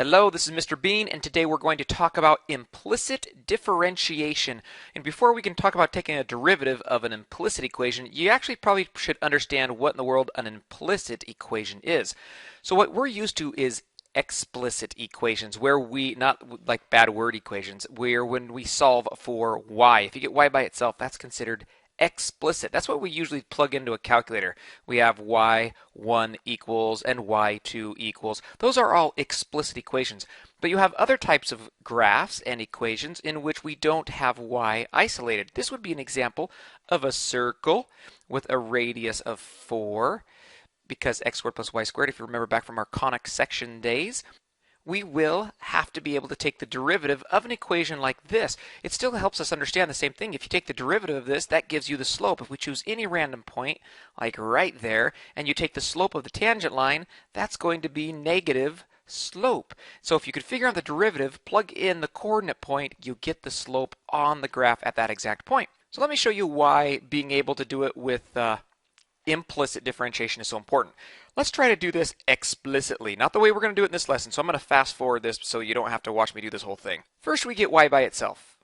Hello, this is Mr. Bean, and today we're going to talk about implicit differentiation. And before we can talk about taking a derivative of an implicit equation, you actually probably should understand what in the world an implicit equation is. So what we're used to is explicit equations, where we, not like bad word equations, where when we solve for y, if you get y by itself, that's considered explicit. That's what we usually plug into a calculator. We have y1 equals and y2 equals. Those are all explicit equations. But you have other types of graphs and equations in which we don't have y isolated. This would be an example of a circle with a radius of 4, because x squared plus y squared, if you remember back from our conic section days, we will have to be able to take the derivative of an equation like this. It still helps us understand the same thing. If you take the derivative of this, that gives you the slope. If we choose any random point, like right there, and you take the slope of the tangent line, that's going to be negative slope. So if you could figure out the derivative, plug in the coordinate point, you get the slope on the graph at that exact point. So let me show you why being able to do it with implicit differentiation is so important. Let's try to do this explicitly, not the way we're going to do it in this lesson. So I'm going to fast forward this so you don't have to watch me do this whole thing. First, we get y by itself.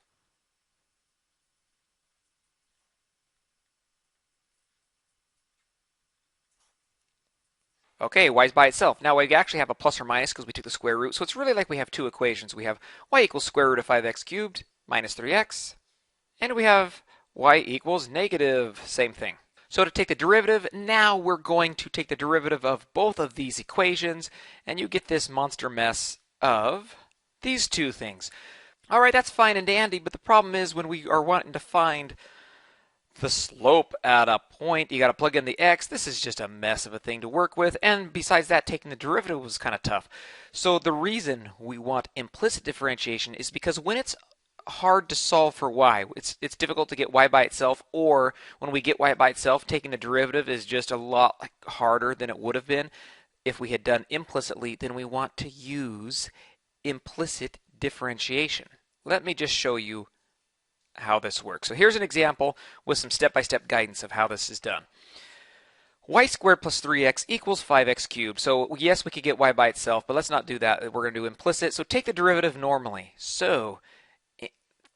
Okay, y is by itself. Now we actually have a plus or minus because we took the square root. So it's really like we have two equations. We have y equals square root of 5x cubed minus 3x. And we have y equals negative, same thing. So to take the derivative, now we're going to take the derivative of both of these equations, and you get this monster mess of these two things. All right, that's fine and dandy, but the problem is when we are wanting to find the slope at a point, you got to plug in the x. This is just a mess of a thing to work with, and besides that, taking the derivative was kind of tough. So the reason we want implicit differentiation is because when it's hard to solve for y, it's difficult to get y by itself, or when we get y by itself, taking the derivative is just a lot harder than it would have been if we had done implicitly. Then we want to use implicit differentiation. Let me just show you how this works. So here's an example with some step-by-step guidance of how this is done. Y squared plus 3x equals 5x cubed. So yes, we could get y by itself, but let's not do that. We're going to do implicit. So take the derivative normally. So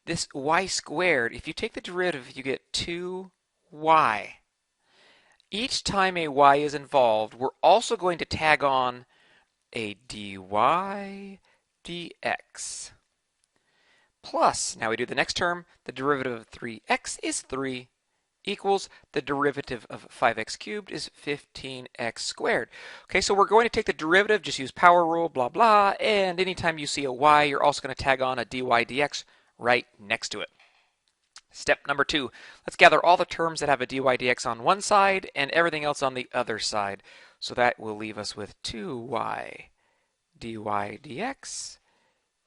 this y squared, if you take the derivative, you get 2y. Each time a y is involved, we're also going to tag on a dy dx. Plus, now we do the next term, the derivative of 3x is 3 equals the derivative of 5x cubed is 15x squared. Okay, so we're going to take the derivative, just use power rule, blah, blah, and anytime you see a y, you're also going to tag on a dy dx right next to it. Step number 2, let's gather all the terms that have a dy dx on one side and everything else on the other side. So that will leave us with 2y dy dx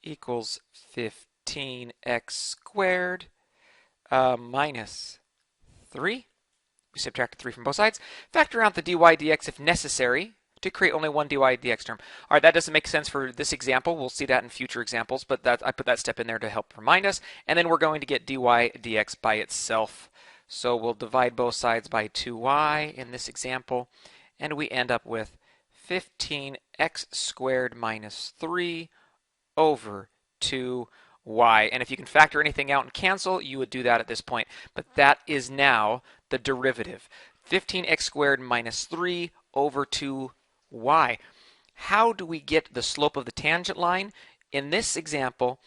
equals 15x squared minus 3. We subtract 3 from both sides. Factor out the dy dx if necessary to create only one dy dx term. All right, that doesn't make sense for this example. We'll see that in future examples, but I put that step in there to help remind us. And then we're going to get dy dx by itself. So we'll divide both sides by 2y in this example, and we end up with 15x squared minus 3 over 2y. And if you can factor anything out and cancel, you would do that at this point. But that is now the derivative. 15x squared minus 3 over 2y. How do we get the slope of the tangent line? In this example,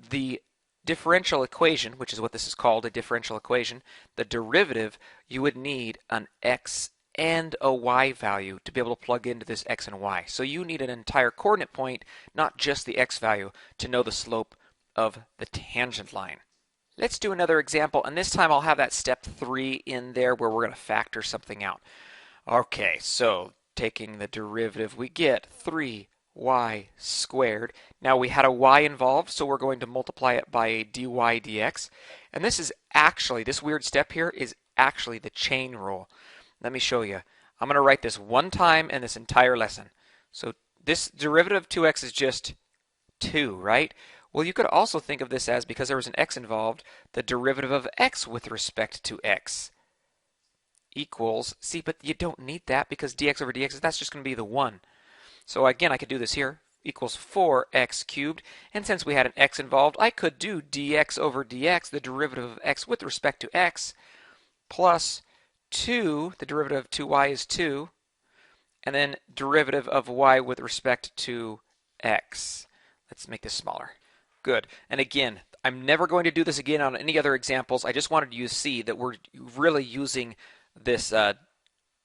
the differential equation, which is what this is called, a differential equation, the derivative, you would need an x and a y value to be able to plug into this x and y. So you need an entire coordinate point, not just the x value, to know the slope of the tangent line. Let's do another example, and this time I'll have that step 3 in there where we're going to factor something out. Okay, so taking the derivative, we get 3y squared. Now we had a y involved, so we're going to multiply it by a dy dx. And this is actually, this weird step here is actually the chain rule. Let me show you. I'm going to write this one time in this entire lesson. So this derivative of 2x is just 2, right? Well, you could also think of this as, because there was an x involved, the derivative of x with respect to x equals, see, but you don't need that because dx over dx, that's just going to be the 1. So again, I could do this here. equals 4x cubed. And since we had an x involved, I could do dx over dx, the derivative of x with respect to x, plus 2, the derivative of 2y is 2, and then derivative of y with respect to x. Let's make this smaller. Good. And again, I'm never going to do this again on any other examples. I just wanted you to see that we're really using this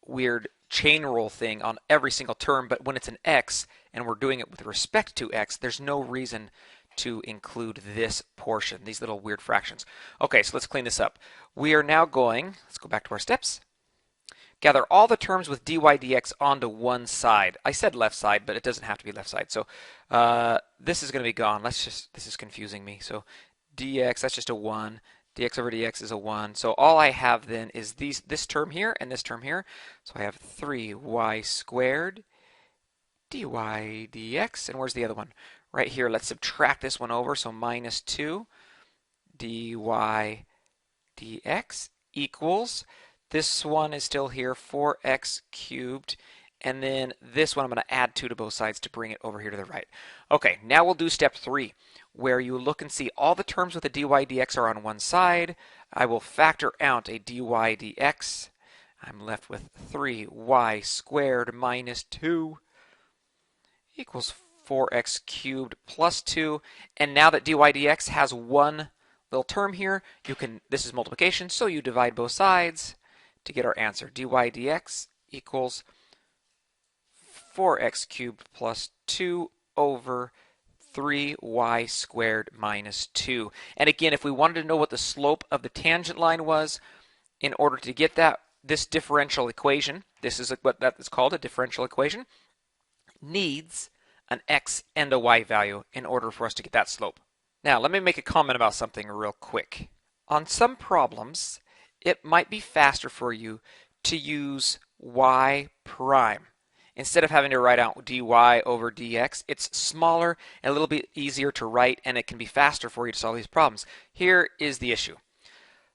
weird chain rule thing on every single term, but when it's an x and we're doing it with respect to x, there's no reason to include this portion, these little weird fractions. Okay, so let's clean this up. We are now going, let's go back to our steps. Gather all the terms with dy dx onto one side. I said left side, but it doesn't have to be left side. So this is going to be gone. This is confusing me. So dx, that's just a 1. Dx over dx is a 1. So all I have then is this term here and this term here. So I have 3y squared dy dx. And where's the other one? Right here. Let's subtract this one over. So minus 2 dy dx equals, this one is still here, 4x cubed. And then this one I'm going to add 2 to both sides to bring it over here to the right. Okay, now we'll do step 3, where you look and see all the terms with the dy dx are on one side. I will factor out a dy dx. I'm left with 3y squared minus 2 equals 4x cubed plus 2. And now that dy dx has one little term here, this is multiplication, so you divide both sides to get our answer. Dy dx equals 4x cubed plus 2 over 3y squared minus 2. And again, if we wanted to know what the slope of the tangent line was, in order to get this differential equation, this is what that is called, a differential equation, needs an x and a y value in order for us to get that slope. Now, let me make a comment about something real quick. On some problems, it might be faster for you to use y prime. Instead of having to write out dy over dx, it's smaller and a little bit easier to write, and it can be faster for you to solve these problems. Here is the issue.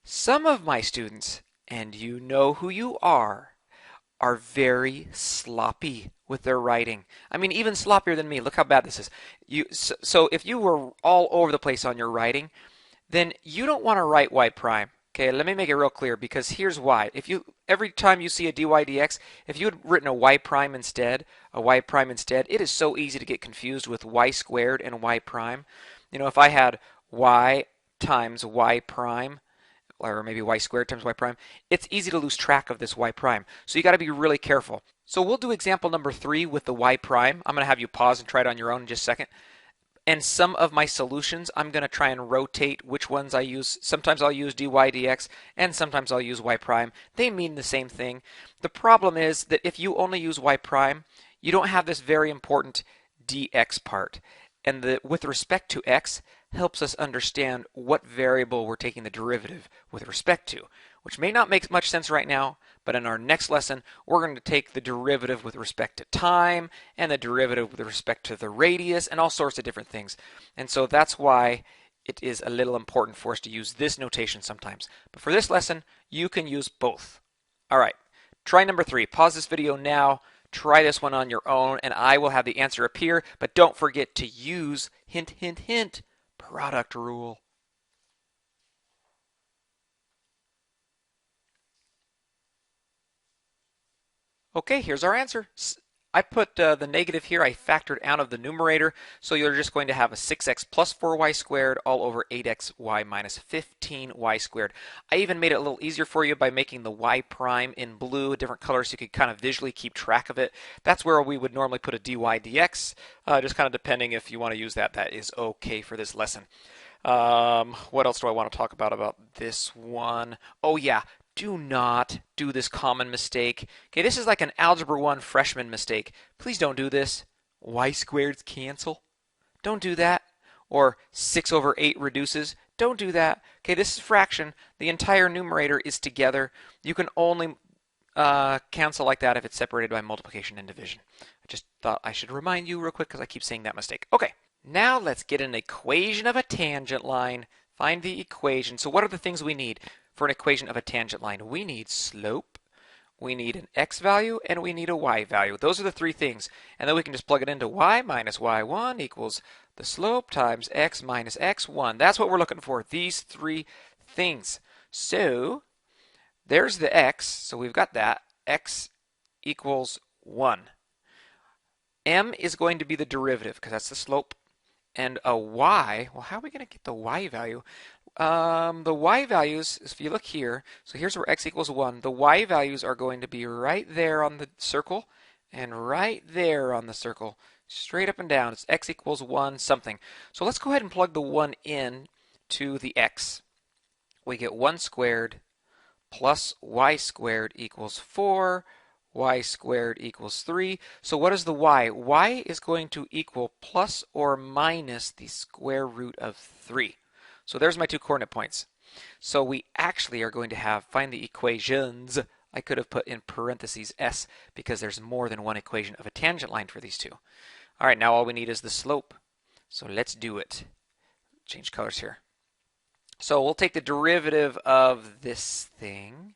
Some of my students, and you know who you are very sloppy with their writing. I mean, even sloppier than me. Look how bad this is. So if you were all over the place on your writing, then you don't want to write y prime. Okay, let me make it real clear, because here's why. Every time you see a dy dx, if you had written a y prime instead, it is so easy to get confused with y squared and y prime. You know, if I had y times y prime, or maybe y squared times y prime, it's easy to lose track of this y prime. So you got to be really careful. So we'll do example number 3 with the y prime. I'm going to have you pause and try it on your own in just a second. And some of my solutions, I'm going to try and rotate which ones I use. Sometimes I'll use dy dx, and sometimes I'll use y prime. They mean the same thing. The problem is that if you only use y prime, you don't have this very important dx part. And with respect to x helps us understand what variable we're taking the derivative with respect to, which may not make much sense right now, but in our next lesson, we're going to take the derivative with respect to time and the derivative with respect to the radius and all sorts of different things. And so that's why it is a little important for us to use this notation sometimes. But for this lesson, you can use both. All right, try number 3. Pause this video now. Try this one on your own, and I will have the answer appear. But don't forget to use, hint, hint, hint, product rule. Okay, here's our answer. I put the negative here. I factored out of the numerator, so you're just going to have a 6x plus 4y squared all over 8xy minus 15y squared. I even made it a little easier for you by making the y prime in blue, a different color, so you could kind of visually keep track of it. That's where we would normally put a dy dx, just kind of depending if you want to use that. That is okay for this lesson. What else do I want to talk about this one? Oh yeah. Do not do this common mistake. Okay, this is like an Algebra 1 freshman mistake. Please don't do this. Y squareds cancel. Don't do that. Or 6 over 8 reduces. Don't do that. Okay, this is fraction. The entire numerator is together. You can only cancel like that if it's separated by multiplication and division. I just thought I should remind you real quick because I keep saying that mistake. Okay, now let's get an equation of a tangent line. Find the equation. So what are the things we need? For an equation of a tangent line, we need slope, we need an x value, and we need a y value. Those are the three things. And then we can just plug it into y minus y1 equals the slope times x minus x1. That's what we're looking for, these three things. So there's the x, so we've got that. X equals 1. M is going to be the derivative because that's the slope. And a y, well, how are we going to get the y value? The y values, if you look here, so here's where x equals 1. The y values are going to be right there on the circle and right there on the circle, straight up and down. It's x equals 1 something. So let's go ahead and plug the 1 in to the x. We get 1 squared plus y squared equals 4. Y squared equals 3. So what is the y? Y is going to equal plus or minus the square root of 3. So there's my two coordinate points. So we actually are going to find the equations. I could have put in parentheses s because there's more than one equation of a tangent line for these two. All right, now all we need is the slope. So let's do it. Change colors here. So we'll take the derivative of this thing.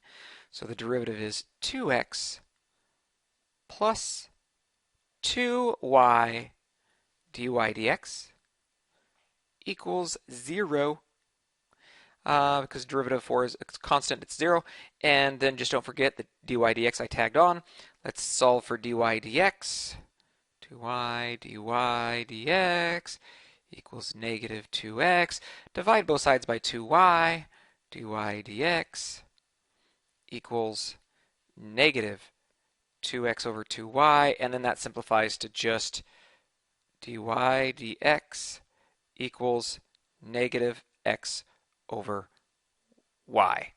So the derivative is 2x plus 2y dy dx equals 0. Because derivative of 4 is constant, it's 0. And then just don't forget the dy dx I tagged on. Let's solve for dy dx. 2y dy dx equals negative 2x. Divide both sides by 2y. dy dx equals negative 2x over 2y, and then that simplifies to just dy dx equals negative x over y.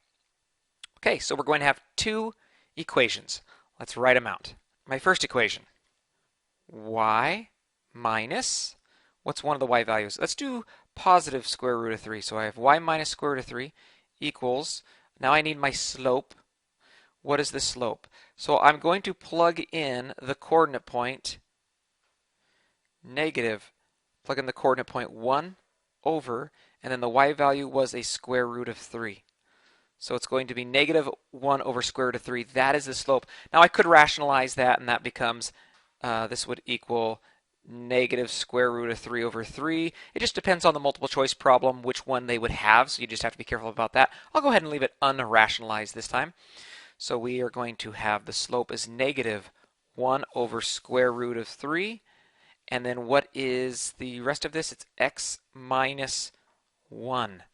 Okay, so we're going to have two equations. Let's write them out. My first equation, y minus, what's one of the y values? Let's do positive square root of 3. So I have y minus square root of 3 equals, now I need my slope. What is the slope? So I'm going to plug in the coordinate point negative, plug in the coordinate point 1 over, and then the y value was a square root of 3. So it's going to be negative 1 over square root of 3. That is the slope. Now I could rationalize that, and that becomes, this would equal negative square root of 3 over 3. It just depends on the multiple choice problem which one they would have, so you just have to be careful about that. I'll go ahead and leave it unrationalized this time. So we are going to have the slope is negative 1 over square root of 3. And then what is the rest of this? It's x minus 1.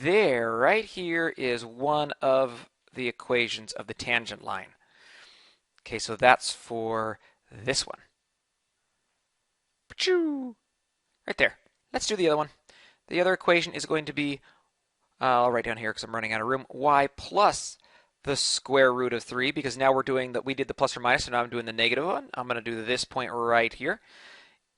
There, right here, is one of the equations of the tangent line. Okay, so that's for this one. Right there. Let's do the other one. The other equation is going to be, I'll write down here because I'm running out of room, y plus the square root of 3, because now we're doing that. We did the plus or minus, so now I'm doing the negative one. I'm going to do this point right here.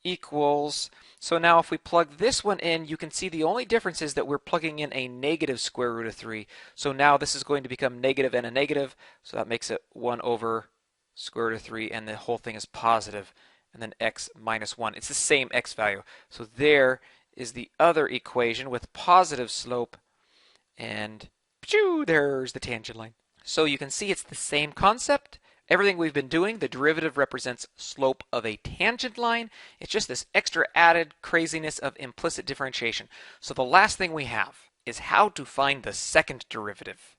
Equals, so now if we plug this one in, you can see the only difference is that we're plugging in a negative square root of 3. So now this is going to become negative and a negative, so that makes it 1 over square root of 3, and the whole thing is positive, and then x minus 1. It's the same x value. So there is the other equation with positive slope, and there's the tangent line. So you can see it's the same concept. Everything we've been doing, the derivative represents slope of a tangent line. It's just this extra added craziness of implicit differentiation. So the last thing we have is how to find the second derivative.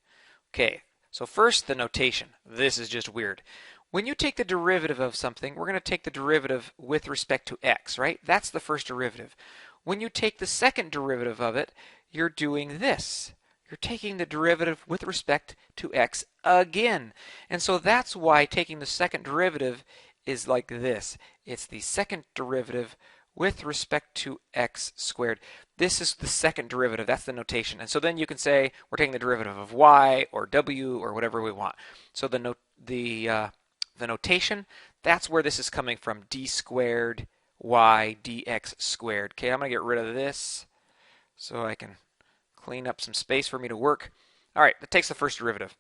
Okay, so first the notation. This is just weird. When you take the derivative of something, we're going to take the derivative with respect to x, right? That's the first derivative. When you take the second derivative of it, you're doing this. You're taking the derivative with respect to x again. And so that's why taking the second derivative is like this. It's the second derivative with respect to x squared. This is the second derivative. That's the notation. And so then you can say we're taking the derivative of y or w or whatever we want. So the notation, that's where this is coming from, d squared y dx squared. Okay, I'm going to get rid of this so I can clean up some space for me to work. All right, that takes the first derivative.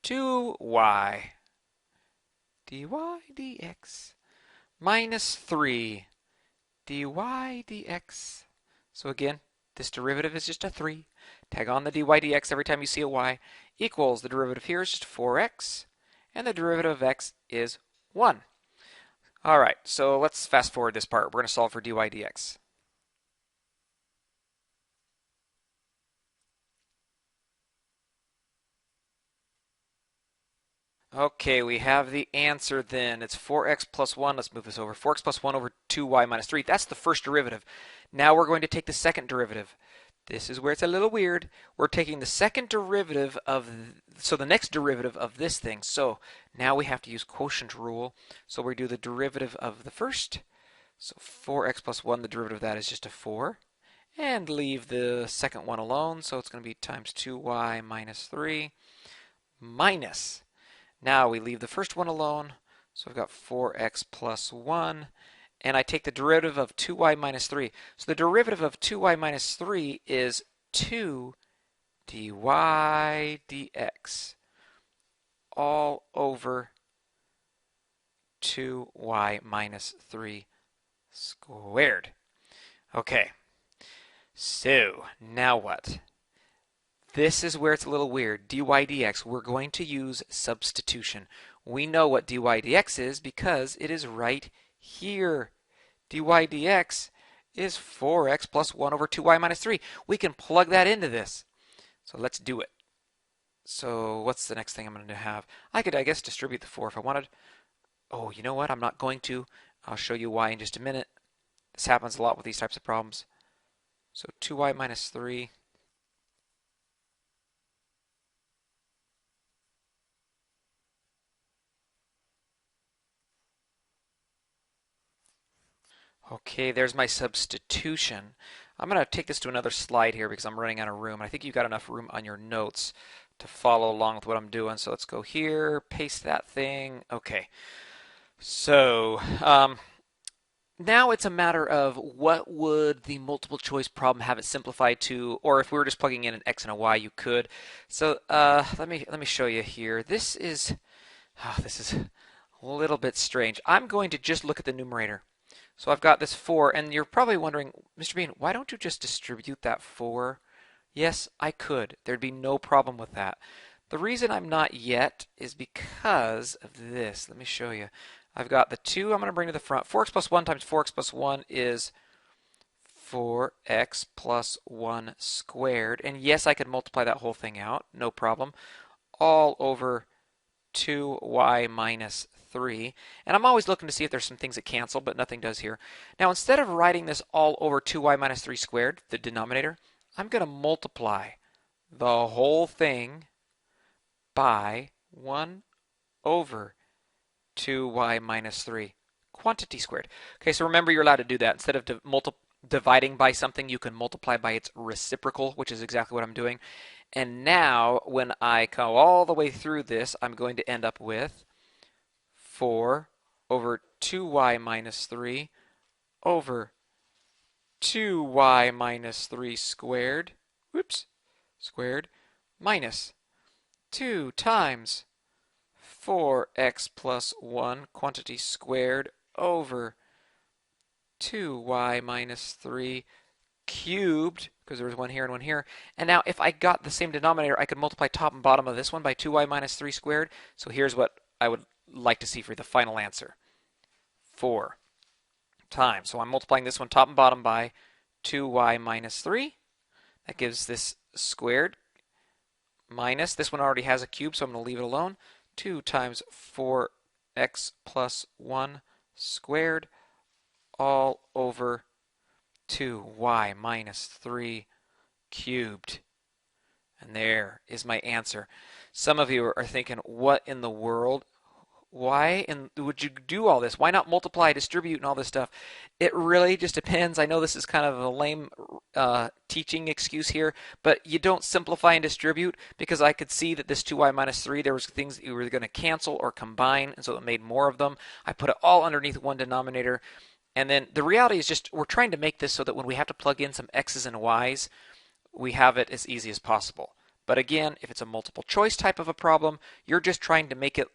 2y dy dx minus 3 dy dx. So again, this derivative is just a 3. Tag on the dy dx every time you see a y, equals the derivative here is just 4x, and the derivative of x is 1. All right, so let's fast forward this part. We're going to solve for dy dx. Okay, we have the answer then. It's 4x plus 1. Let's move this over. 4x plus 1 over 2y minus 3. That's the first derivative. Now we're going to take the second derivative. This is where it's a little weird. We're taking the second derivative of, so the next derivative of this thing. So now we have to use quotient rule. So we do the derivative of the first. So 4x plus 1, the derivative of that is just a 4. And leave the second one alone. So it's going to be times 2y minus 3 minus. Now we leave the first one alone, so I've got 4x plus 1, and I take the derivative of 2y minus 3. So the derivative of 2y minus 3 is 2 dy dx all over 2y minus 3 squared. Okay, so now what? This is where it's a little weird. dy dx, we're going to use substitution. We know what dy dx is because it is right here. dy dx is 4x plus 1 over 2y minus 3. We can plug that into this. So let's do it. So what's the next thing I'm going to have? I could, I guess, distribute the 4 if I wanted. Oh, you know what? I'm not going to. I'll show you why in just a minute. This happens a lot with these types of problems. So 2y minus 3. Okay, there's my substitution. I'm going to take this to another slide here because I'm running out of room. I think you've got enough room on your notes to follow along with what I'm doing. So let's go here, paste that thing. Okay, so now it's a matter of what would the multiple choice problem have it simplified to, or if we were just plugging in an x and a y, you could. So let me show you here. This is a little bit strange. I'm going to just look at the numerator. So I've got this 4, and you're probably wondering, Mr. Bean, why don't you just distribute that 4? Yes, I could. There'd be no problem with that. The reason I'm not yet is because of this. Let me show you. I've got the 2 I'm going to bring to the front. 4x plus 1 times 4x plus 1 is 4x plus 1 squared. And yes, I could multiply that whole thing out. No problem. All over 2y minus 3. And I'm always looking to see if there's some things that cancel, but nothing does here. Now, instead of writing this all over 2y minus 3 squared, the denominator, I'm going to multiply the whole thing by 1 over 2y minus 3, quantity squared. Okay, so remember you're allowed to do that. Instead of dividing by something, you can multiply by its reciprocal, which is exactly what I'm doing. And now, when I go all the way through this, I'm going to end up with 4 over 2y minus 3 over 2y minus 3 squared, squared, minus 2 times 4x plus 1, quantity squared, over 2y minus 3 cubed, because there was one here and one here. And now if I got the same denominator, I could multiply top and bottom of this one by 2y minus 3 squared. So here's what I would like to see for the final answer. 4 times. So I'm multiplying this one top and bottom by 2y minus 3. That gives this squared minus, this one already has a cube, so I'm going to leave it alone. 2 times 4x plus 1 squared all over 2y minus 3 cubed. And there is my answer. Some of you are thinking, what in the world? Why would you do all this? Why not multiply, distribute, and all this stuff? It really just depends. I know this is kind of a lame teaching excuse here, but you don't simplify and distribute, because I could see that this 2y minus 3, there was things that you were going to cancel or combine, and so it made more of them. I put it all underneath one denominator. And then the reality is just we're trying to make this so that when we have to plug in some x's and y's, we have it as easy as possible. But again, if it's a multiple choice type of a problem, you're just trying to make it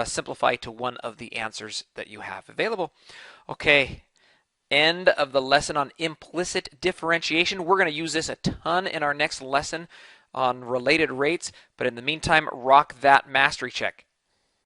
simplify to one of the answers that you have available. Okay, end of the lesson on implicit differentiation. We're going to use this a ton in our next lesson on related rates, but in the meantime, rock that mastery check.